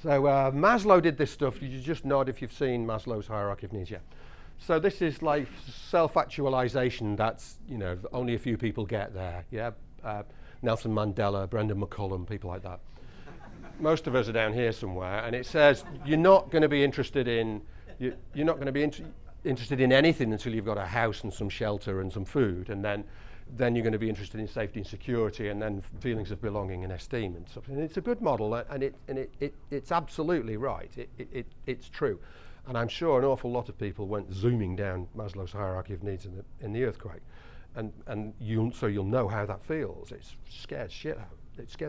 So Maslow did this stuff. You just nod if you've seen Maslow's hierarchy of needs. Yeah. So this is like self-actualization. That's, you know, only a few people get there. Yeah. Nelson Mandela, Brendan McCullum, people like that. Most of us are down here somewhere, and it says you're not going to be interested in you're not going to be interested in anything until you've got a house and some shelter and some food, and then you're going to be interested in safety and security, and then feelings of belonging and esteem and stuff. And it's a good model, and it's absolutely right. It's true, and I'm sure an awful lot of people went zooming down Maslow's hierarchy of needs in the earthquake, and you'll know how that feels. It scared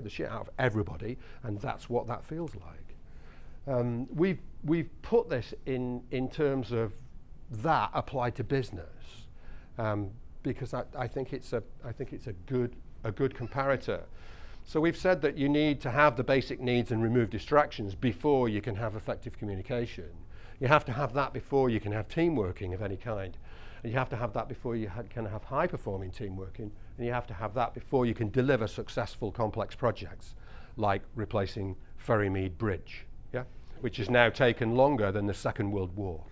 the shit out of everybody, and that's what that feels like. We've put this in terms of that applied to business, because I think it's a good comparator. So we've said that you need to have the basic needs and remove distractions before you can have effective communication. You have to have that before you can have team working of any kind. And you have to have that before you can have high-performing team working, and you have to have that before you can deliver successful complex projects, like replacing Ferrymead Bridge, yeah, which has now taken longer than the Second World War.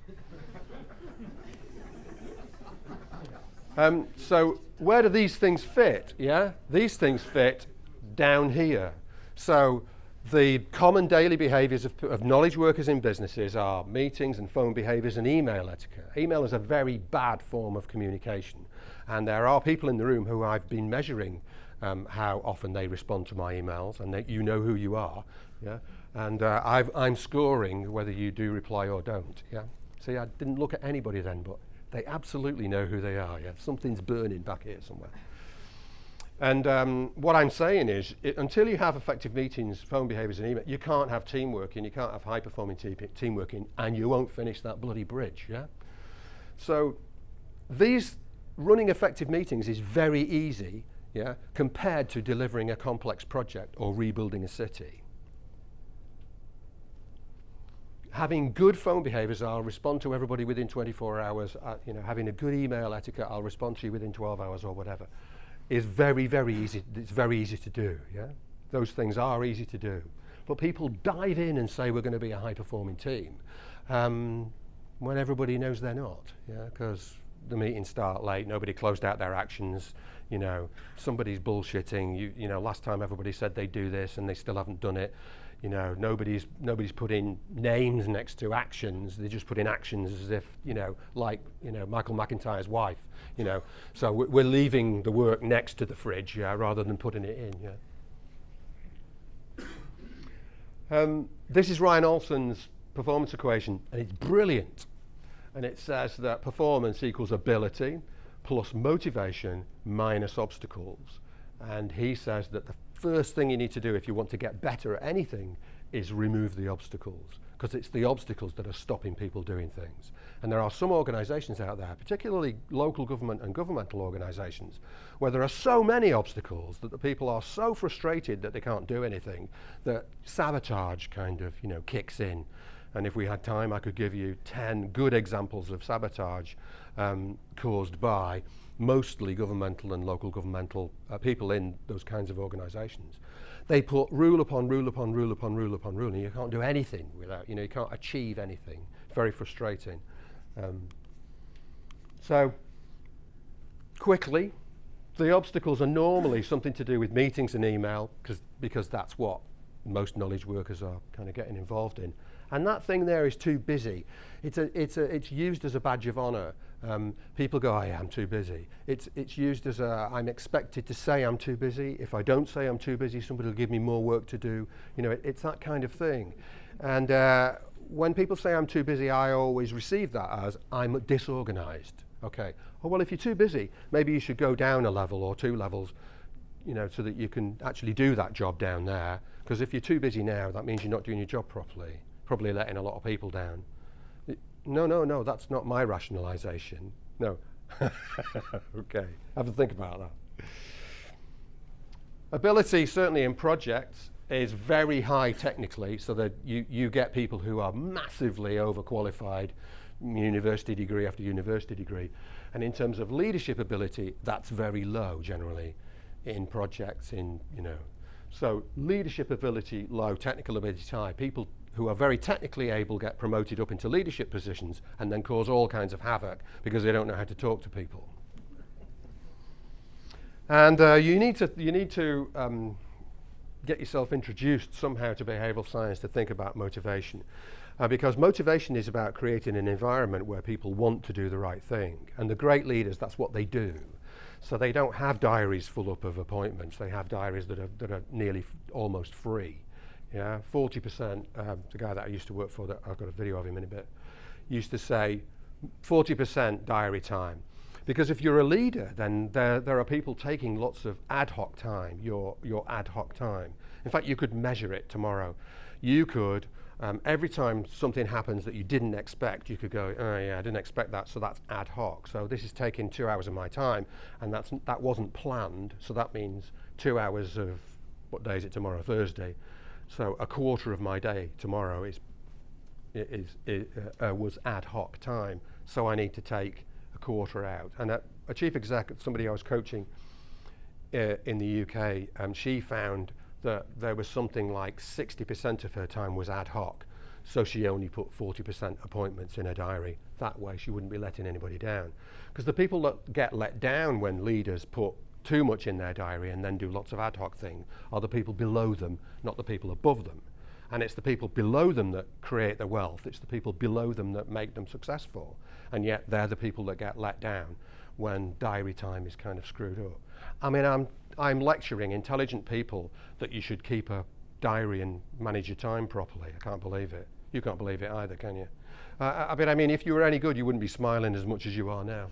So where do these things fit? Yeah, these things fit down here. So the common daily behaviours of knowledge workers in businesses are meetings and phone behaviours and email etiquette. Email is a very bad form of communication, and there are people in the room who I've been measuring how often they respond to my emails, and you know who you are, yeah. And I'm scoring whether you do reply or don't, yeah. See, I didn't look at anybody then, but they absolutely know who they are, yeah. Something's burning back here somewhere. And what I'm saying is, until you have effective meetings, phone behaviours and email, you can't have team working, you can't have high-performing team working, and you won't finish that bloody bridge, yeah? So running effective meetings is very easy, yeah, compared to delivering a complex project or rebuilding a city. Having good phone behaviours, I'll respond to everybody within 24 hours, having a good email etiquette, I'll respond to you within 12 hours or whatever, is very, very easy. It's very easy to do, yeah? Those things are easy to do. But people dive in and say we're going to be a high-performing team when everybody knows they're not, yeah? Because the meetings start late, nobody closed out their actions, you know, somebody's bullshitting, you know, last time everybody said they'd do this and they still haven't done it. You know, nobody's put in names next to actions. They just put in actions as if, you know, like, you know, Michael McIntyre's wife, you know. So we're leaving the work next to the fridge, yeah, rather than putting it in, yeah. This is Ryan Olson's performance equation, and it's brilliant. And it says that performance equals ability plus motivation minus obstacles. And he says that the first thing you need to do if you want to get better at anything is remove the obstacles, because it's the obstacles that are stopping people doing things. And there are some organisations out there, particularly local government and governmental organisations, where there are so many obstacles that the people are so frustrated that they can't do anything that sabotage kind of, you know, kicks in. And if we had time, I could give you 10 good examples of sabotage caused by mostly governmental and local governmental people in those kinds of organisations. They put rule upon rule upon rule upon rule upon rule, and you can't do anything without, you know, you can't achieve anything. Very frustrating. So, quickly, the obstacles are normally something to do with meetings and email, because that's what most knowledge workers are kind of getting involved in. And that thing there is too busy. It's used as a badge of honour. People go, I'm too busy. It's used as I'm expected to say I'm too busy. If I don't say I'm too busy, somebody will give me more work to do. You know, it's that kind of thing. And when people say I'm too busy, I always receive that as I'm disorganised. Okay. Oh, well, if you're too busy, maybe you should go down a level or 2 levels, you know, so that you can actually do that job down there. Because if you're too busy now, that means you're not doing your job properly. Probably letting a lot of people down. No, that's not my rationalisation. No. Okay, have to think about that. Ability, certainly in projects, is very high technically, so that you get people who are massively overqualified, university degree after university degree. And in terms of leadership ability, that's very low generally in projects, in, you know, So leadership ability low, technical ability high. People who are very technically able get promoted up into leadership positions and then cause all kinds of havoc because they don't know how to talk to people. And you need to get yourself introduced somehow to behavioral science to think about motivation. Because motivation is about creating an environment where people want to do the right thing. And the great leaders, that's what they do. So they don't have diaries full up of appointments. They have diaries that are nearly almost free. Yeah, 40%, the guy that I used to work for, that I've got a video of him in a bit, used to say 40% diary time. Because if you're a leader, then there are people taking lots of ad hoc time, your ad hoc time. In fact, you could measure it tomorrow. You could, every time something happens that you didn't expect, you could go, oh yeah, I didn't expect that, so that's ad hoc. So this is taking 2 hours of my time, and that wasn't planned, so that means 2 hours of, what day is it tomorrow? Thursday. So a quarter of my day tomorrow was ad hoc time, so I need to take a quarter out. And a chief exec, somebody I was coaching in the UK, she found that there was something like 60% of her time was ad hoc, so she only put 40% appointments in her diary. That way she wouldn't be letting anybody down. Because the people that get let down when leaders put too much in their diary and then do lots of ad hoc things are the people below them, not the people above them. And it's the people below them that create the wealth. It's the people below them that make them successful. And yet they're the people that get let down when diary time is kind of screwed up. I mean, I'm lecturing intelligent people that you should keep a diary and manage your time properly. I can't believe it. You can't believe it either, can you? I mean, if you were any good, you wouldn't be smiling as much as you are now.